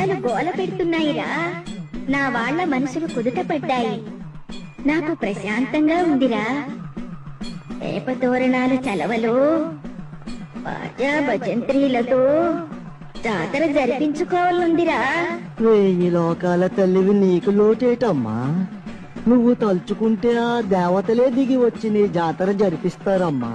దయ్యాలు గోల పెడుతున్నాయిరా. నా వాళ్ళ మనసులు కుదుట పడ్డాయి. నాకు ప్రశాంతంగా ఉందిరా. వేప తోరణాలు చలవలు బాజా భజంత్రీలతో జాతర జరిపించుకోవాలందిరా. 1000 లోకాల తల్లివి నీకు లోటేటమ్మా. నువ్వు తలుచుకుంటే ఆ దేవతలే దిగి వచ్చి నీ జాతర జరిపిస్తారమ్మా.